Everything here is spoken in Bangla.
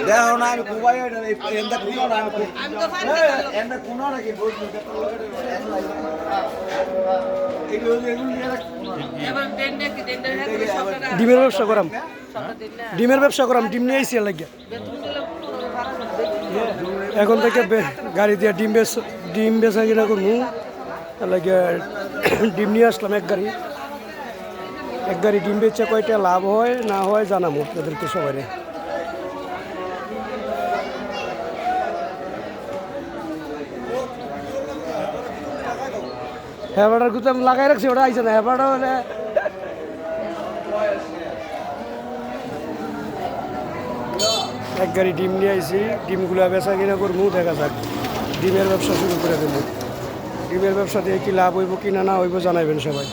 দেখো না আমি কুবাই এন্দা কুনো না এন্দা কুনো নাকি ডিমের ব্যবসা করাম, ডিমের ব্যবসা করাম, ডিম নিয়ে আইসি লাগিয়া এখন থেকে গাড়ি দিয়ে ডিম বেচা কিনা করবো লাগিয়া ডিম নিয়ে আসলাম এক গাড়ি ডিম বেচে কয়টা লাভ হয় না হয় জানাবো আপনাদেরকে সবাই। হ্যাঁ গুতো আমি লাগাই রাখছি, ওটা আইসে না হ্যাঁ হলে এক গাড়ি ডিম নিয়ে আইসি, ডিমগুলো বেচা কিনা করবো, দেখা যাক ডিমের ব্যবসা শুরু করে দেবো। ডিমের ব্যবসা দিয়ে কি লাভ হইব কি না না হইব জানাইবেন সবাই।